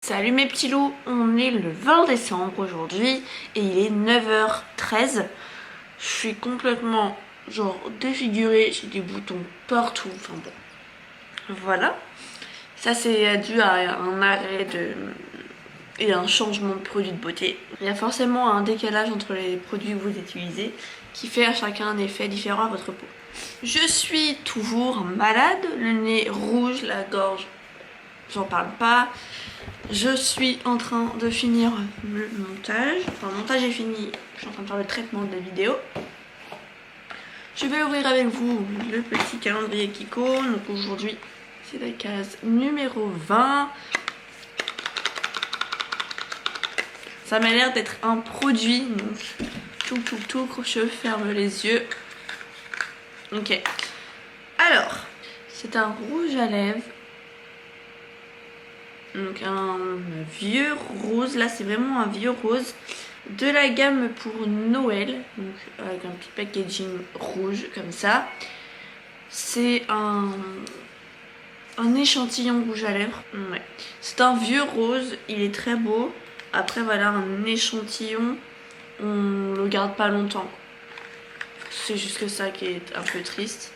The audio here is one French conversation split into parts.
Salut mes petits loups, on est le 20 décembre aujourd'hui et il est 9h13. Je suis complètement genre défigurée, j'ai des boutons partout, enfin bon. Voilà. Ça c'est dû à un arrêt et un changement de produit de beauté. Il y a forcément un décalage entre les produits que vous utilisez qui fait à chacun un effet différent à votre peau. Je suis toujours malade, le nez rouge, la gorge, j'en parle pas. Je suis en train de finir le montage. Enfin, le montage est fini, je suis en train de faire le traitement de la vidéo. Je vais ouvrir avec vous le petit calendrier Kiko. Donc aujourd'hui, c'est la case numéro 20. Ça m'a l'air d'être un produit. Donc, je ferme les yeux. Ok. Alors, c'est un rouge à lèvres. Donc un vieux rose, là c'est vraiment un vieux rose de la gamme pour Noël, donc avec un petit packaging rouge comme ça. C'est un échantillon rouge à lèvres, ouais. C'est un vieux rose, il est très beau. Après voilà, un échantillon, on le garde pas longtemps. C'est juste que ça qui est un peu triste.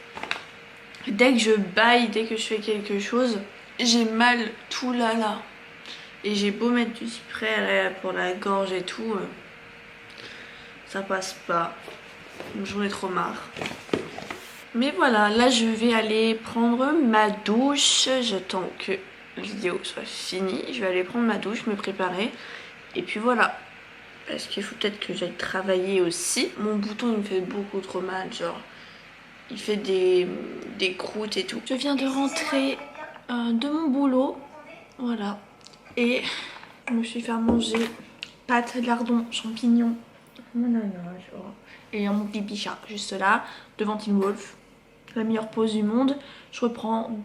Dès que je baille, dès que je fais quelque chose, j'ai mal tout là. Et j'ai beau mettre du spray pour la gorge et tout, ça passe pas. J'en ai trop marre. Mais voilà, là je vais aller prendre ma douche. J'attends que la vidéo soit finie. Je vais aller prendre ma douche, me préparer. Et puis voilà. Parce qu'il faut peut-être que j'aille travailler aussi. Mon bouton il me fait beaucoup trop mal, genre il fait des croûtes et tout. Je viens de rentrer de mon boulot, voilà, et je me suis fait manger pâtes, lardons, champignons, et mon pipi chat juste là devant Teen Wolf, la meilleure pause du monde. Je reprends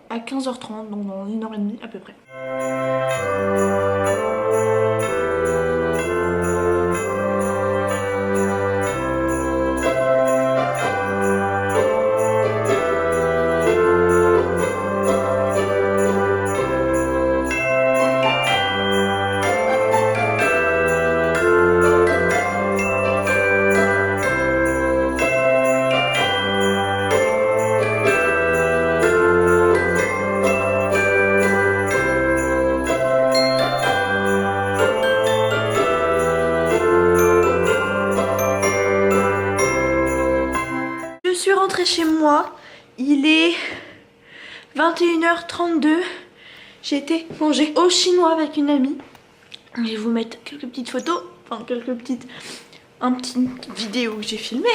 à 15h30, donc dans 1h30 à peu près. Je suis rentrée chez moi, il est 21h32. J'ai été manger au chinois avec une amie. Je vais vous mettre quelques petites photos, enfin une petite vidéo que j'ai filmée.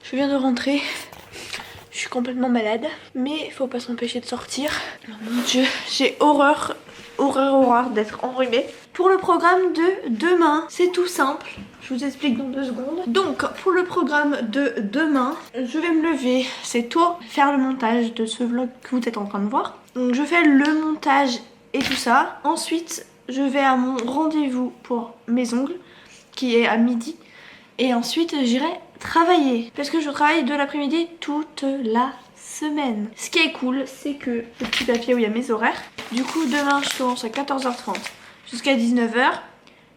Je viens de rentrer. Je suis complètement malade, mais faut pas s'empêcher de sortir. Oh mon dieu, j'ai horreur d'être enrhumée. Pour le programme de demain, c'est tout simple. Je vous explique dans 2 secondes. Donc, pour le programme de demain, je vais me lever, c'est tôt, faire le montage de ce vlog que vous êtes en train de voir. Donc, je fais le montage et tout ça. Ensuite, je vais à mon rendez-vous pour mes ongles, qui est à midi. Et ensuite, j'irai travailler. Parce que je travaille de l'après-midi toute la semaine. Ce qui est cool, c'est que le petit papier où il y a mes horaires. Du coup, demain, je commence à 14h30 jusqu'à 19h.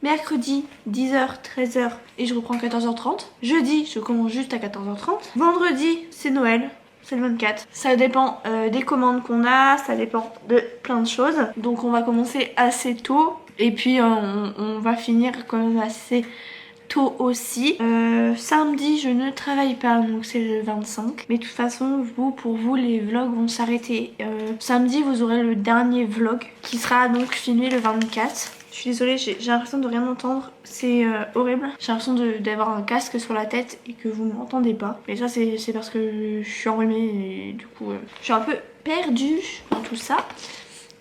Mercredi, 10h, 13h et je reprends à 14h30. Jeudi, je commence juste à 14h30. Vendredi, c'est Noël. C'est le 24. Ça dépend des commandes qu'on a, ça dépend de plein de choses. Donc on va commencer assez tôt. Et puis on va finir quand même assez tôt aussi. Samedi je ne travaille pas, donc c'est le 25. Mais de toute façon pour vous les vlogs vont s'arrêter. Samedi vous aurez le dernier vlog qui sera donc filmé le 24. Je suis désolée, j'ai l'impression de rien entendre, c'est horrible. J'ai l'impression d'avoir un casque sur la tête et que vous ne m'entendez pas. Mais ça c'est parce que je suis enrhumée et du coup je suis un peu perdue dans tout ça.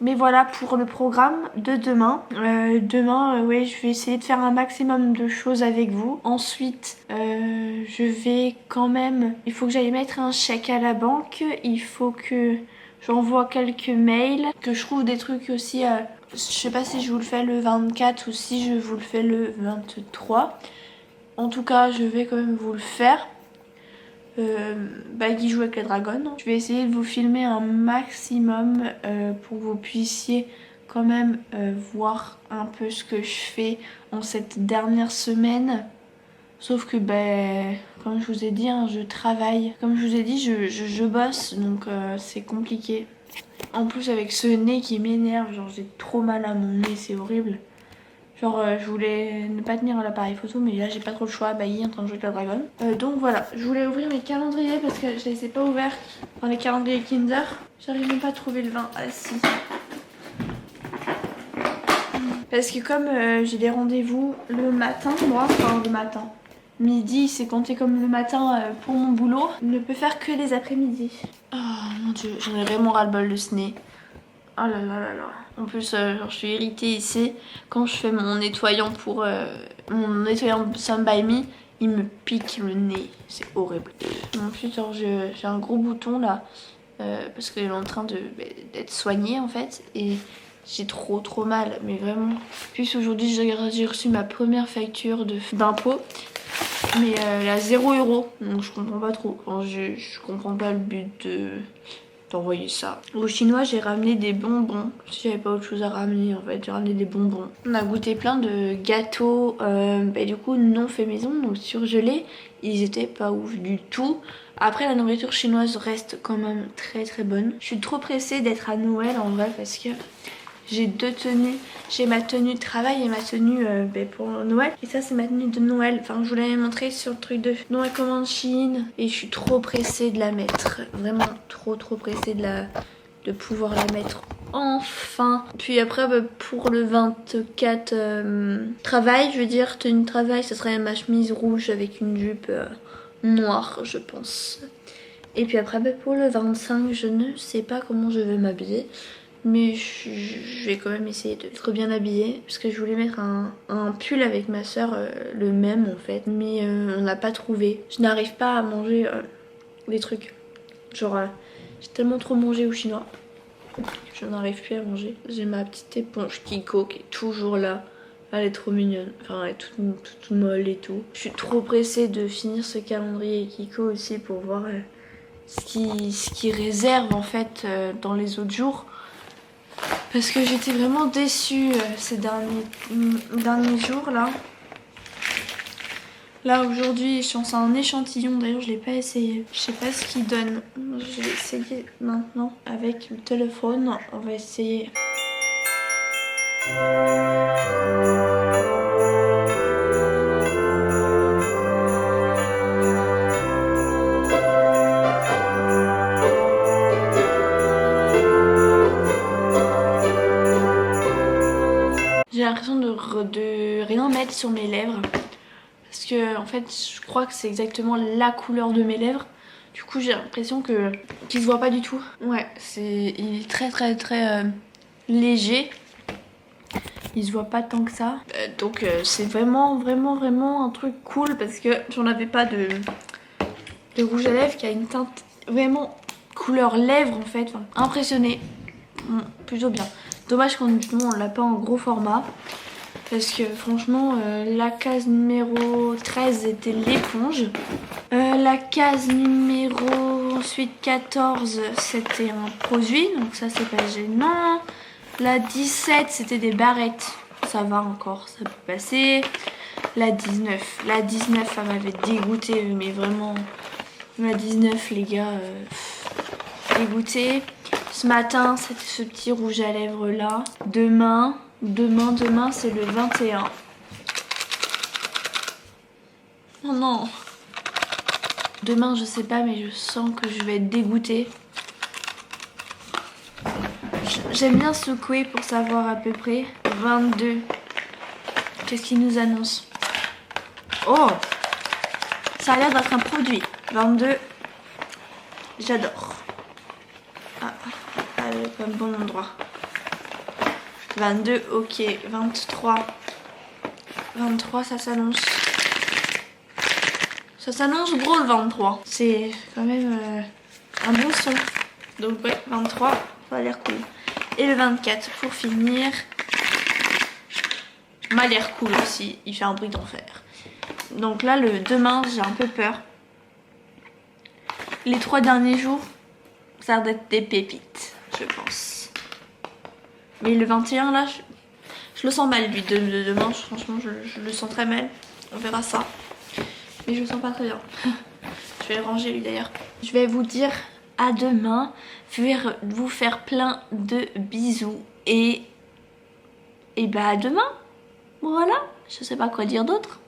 Mais voilà pour le programme de demain. Ouais, je vais essayer de faire un maximum de choses avec vous. Ensuite, je vais quand même... Il faut que j'aille mettre un chèque à la banque. Il faut que J'envoie quelques mails, que je trouve des trucs aussi. Je sais pas si je vous le fais le 24 ou si je vous le fais le 23. En tout cas, je vais quand même vous le faire. Qui joue avec les dragons. Je vais essayer de vous filmer un maximum pour que vous puissiez quand même voir un peu ce que je fais en cette dernière semaine. Sauf que comme je vous ai dit, hein, je travaille. Comme je vous ai dit, je bosse, donc c'est compliqué. En plus avec ce nez qui m'énerve, genre j'ai trop mal à mon nez, c'est horrible. Genre je voulais ne pas tenir l'appareil photo, mais là j'ai pas trop le choix, il est en train de jouer avec la dragon. Donc voilà, je voulais ouvrir mes calendriers parce que je les ai pas ouverts dans les calendriers Kinder. J'arrive même pas à trouver le 20. Ah si. Parce que comme j'ai des rendez-vous le matin, moi, enfin le matin. Midi, c'est compté comme le matin pour mon boulot. Je ne peux faire que les après-midi. Oh mon dieu, j'en ai vraiment ras-le-bol de ce nez. Oh là là là là. En plus, genre, je suis irritée ici. Quand je fais mon nettoyant pour mon nettoyant Sun By Me, il me pique le nez. C'est horrible. Ensuite, j'ai un gros bouton là. Parce qu'il est en train d'être soigné en fait. Et j'ai trop mal. Mais vraiment. Puis aujourd'hui, j'ai reçu ma première facture d'impôt. Mais elle est à 0 €. Donc je comprends pas trop. Enfin, je comprends pas le but d'envoyer ça. Au chinois, j'ai ramené des bonbons. Si j'avais pas autre chose à ramener, en fait, j'ai ramené des bonbons. On a goûté plein de gâteaux, du coup, non fait maison, donc surgelés. Ils étaient pas ouf du tout. Après, la nourriture chinoise reste quand même très bonne. Je suis trop pressée d'être à Noël en vrai parce que j'ai deux tenues. J'ai ma tenue de travail et ma tenue pour Noël. Et ça, c'est ma tenue de Noël. Enfin, je vous l'avais montré sur le truc de Noël commande Chine. Et je suis trop pressée de la mettre. Vraiment trop pressée de pouvoir la mettre enfin. Puis après, pour le 24 travail, je veux dire, tenue de travail, ça serait ma chemise rouge avec une jupe noire, je pense. Et puis après, pour le 25, je ne sais pas comment je vais m'habiller. Mais je vais quand même essayer d'être bien habillée. Parce que je voulais mettre un pull avec ma soeur, le même en fait. Mais on l'a pas trouvé. Je n'arrive pas à manger des trucs. Genre, j'ai tellement trop mangé au chinois. Je n'arrive plus à manger. J'ai ma petite éponge Kiko qui est toujours là. Elle est trop mignonne. Enfin, elle est toute molle et tout. Je suis trop pressée de finir ce calendrier Kiko aussi pour voir ce qui réserve en fait dans les autres jours. Parce que j'étais vraiment déçue ces derniers jours là. Là aujourd'hui je pense à un échantillon, d'ailleurs je l'ai pas essayé. Je sais pas ce qu'il donne. Je vais essayer maintenant avec le téléphone. On va essayer. J'ai l'impression de rien mettre sur mes lèvres. Parce que en fait je crois que c'est exactement la couleur de mes lèvres. Du coup j'ai l'impression qu'il se voit pas du tout. Ouais, il est très léger. Il se voit pas tant que ça. Donc c'est vraiment un truc cool parce que j'en avais pas de rouge à lèvres qui a une teinte vraiment couleur lèvres en fait. Enfin, impressionné. Plutôt bien. Dommage qu'on l'a pas en gros format. Parce que franchement, la case numéro 13 était l'éponge. La case numéro ensuite 14 c'était un produit. Donc ça c'est pas gênant. La 17 c'était des barrettes. Ça va encore, ça peut passer. La 19 ça m'avait dégoûté. Mais vraiment, la 19 les gars, dégoûté. Ce matin c'était ce petit rouge à lèvres là. Demain c'est le 21. Oh non. Demain je sais pas mais je sens que je vais être dégoûtée. J'aime bien secouer pour savoir à peu près. 22. Qu'est-ce qu'il nous annonce? Oh, ça a l'air d'être un produit. 22. J'adore. Ah, elle est pas au bon endroit. 22, ok. 23. 23, ça s'annonce. Ça s'annonce gros le 23. C'est quand même un bon son. Donc ouais, 23, ça a l'air cool. Et le 24 pour finir, m'a l'air cool aussi, il fait un bruit d'enfer. Donc là le demain j'ai un peu peur. Les 3 derniers jours, ça a l'air d'être des pépites, je pense. Mais le 21 là, je le sens mal lui de demain, franchement je le sens très mal. On verra ça. Mais je le sens pas très bien. Je vais le ranger lui d'ailleurs. Je vais vous dire à demain. Je vais vous faire plein de bisous. Et bah à demain. Voilà. Je sais pas quoi dire d'autre.